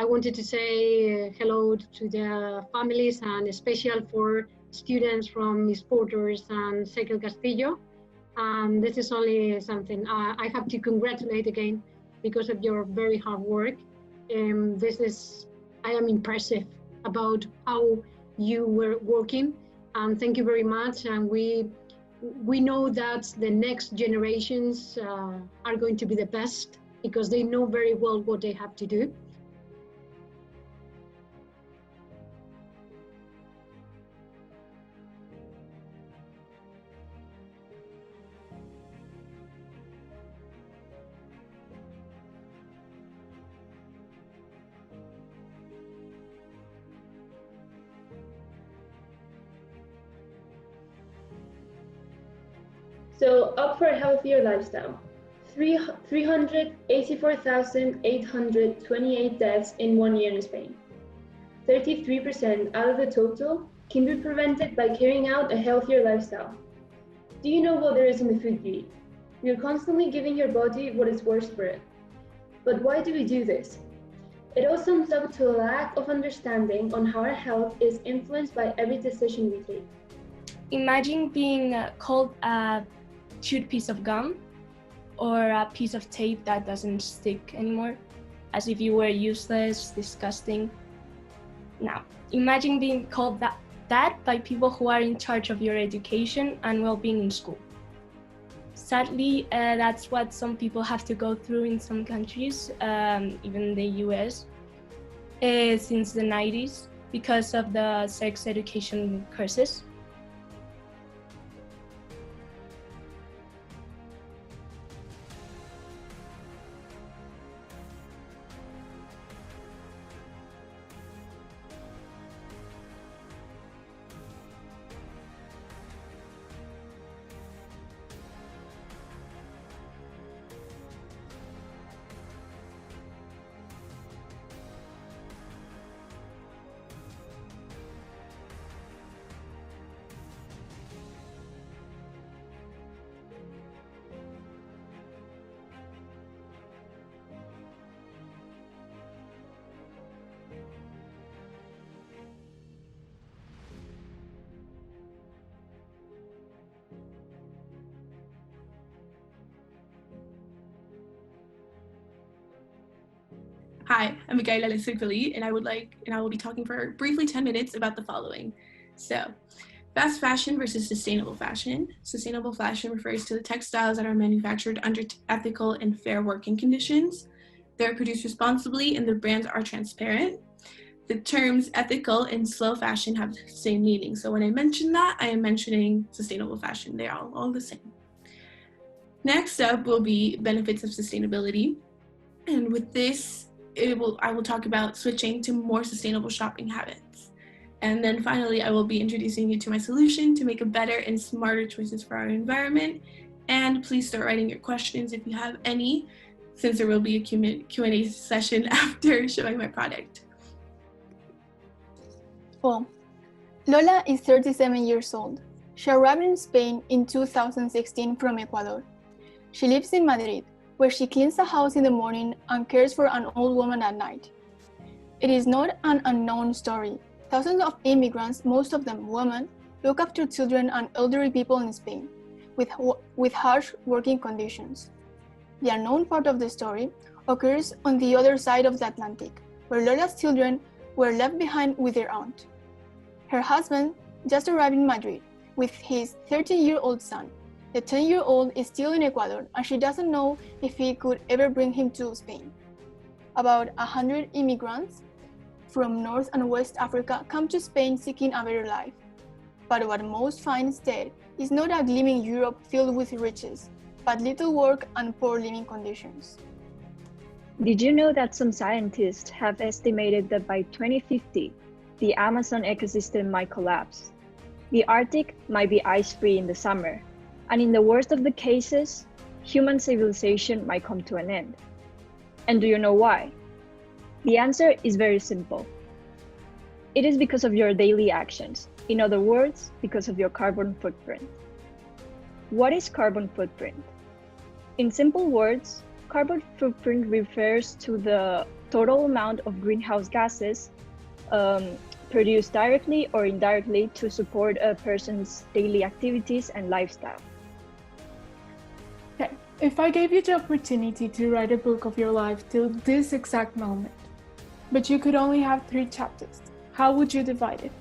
wanted to say hello to the families and especially for students from Mis Porters and SEKEC Castillo. This is only something I have to congratulate again because of your very hard work. I am impressive about how you were working, and thank you very much. And we know that the next generations are going to be the best because they know very well what they have to do. So, up for a healthier lifestyle. 384,828 deaths in 1 year in Spain. 33% out of the total can be prevented by carrying out a healthier lifestyle. Do you know what there is in the food you eat? You're constantly giving your body what is worst for it. But why do we do this? It all sums up to a lack of understanding on how our health is influenced by every decision we take. Imagine being called a chewed piece of gum or a piece of tape that doesn't stick anymore, as if you were useless, disgusting. Now, imagine being called that by people who are in charge of your education and well-being in school. Sadly, that's what some people have to go through in some countries, even the US, since the 90s, because of the sex education courses. Hi, I'm Michaela Lecircoli, and I will be talking for briefly 10 minutes about the following. So, fast fashion versus sustainable fashion. Sustainable fashion refers to the textiles that are manufactured under ethical and fair working conditions. They're produced responsibly and the brands are transparent. The terms ethical and slow fashion have the same meaning. So when I mention that, I am mentioning sustainable fashion. They are all the same. Next up will be benefits of sustainability. And with this, I will talk about switching to more sustainable shopping habits. And then finally, I will be introducing you to my solution to make a better and smarter choices for our environment. And please start writing your questions if you have any, since there will be a Q&A session after showing my product. Well, Lola is 37 years old. She arrived in Spain in 2016 from Ecuador. She lives in Madrid, where she cleans the house in the morning and cares for an old woman at night. It is not an unknown story. Thousands of immigrants, most of them women, look after children and elderly people in Spain, with harsh working conditions. The unknown part of the story occurs on the other side of the Atlantic, where Lola's children were left behind with their aunt. Her husband just arrived in Madrid with his 13-year-old son. The 10-year-old is still in Ecuador, and she doesn't know if he could ever bring him to Spain. About 100 immigrants from North and West Africa come to Spain seeking a better life. But what most find instead is not a gleaming Europe filled with riches, but little work and poor living conditions. Did you know that some scientists have estimated that by 2050, the Amazon ecosystem might collapse? The Arctic might be ice-free in the summer, and in the worst of the cases, human civilization might come to an end. And do you know why? The answer is very simple. It is because of your daily actions. In other words, because of your carbon footprint. What is carbon footprint? In simple words, carbon footprint refers to the total amount of greenhouse gases produced directly or indirectly to support a person's daily activities and lifestyle. Okay, if I gave you the opportunity to write a book of your life till this exact moment, but you could only have 3 chapters, how would you divide it?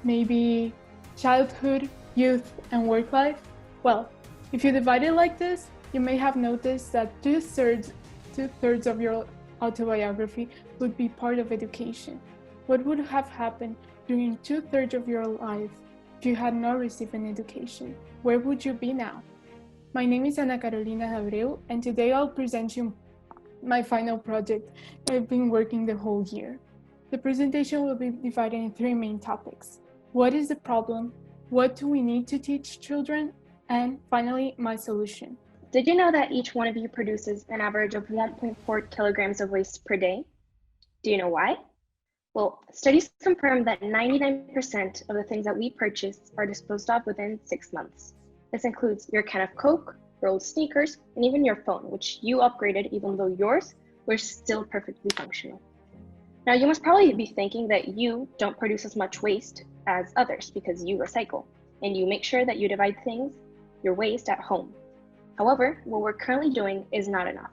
Maybe childhood, youth, and work life? Well, if you divide it like this, you may have noticed that two-thirds of your autobiography would be part of education. What would have happened during 2/3 of your life if you had not received an education? Where would you be now? My name is Ana Carolina Abreu, and today I'll present you my final project I've been working the whole year. The presentation will be divided in 3 main topics. What is the problem? What do we need to teach children? And finally, my solution. Did you know that each one of you produces an average of 1.4 kilograms of waste per day? Do you know why? Well, studies confirm that 99% of the things that we purchase are disposed of within 6 months. This includes your can of Coke, your old sneakers, and even your phone, which you upgraded even though yours were still perfectly functional. Now, you must probably be thinking that you don't produce as much waste as others because you recycle, and you make sure that you divide your waste at home. However, what we're currently doing is not enough.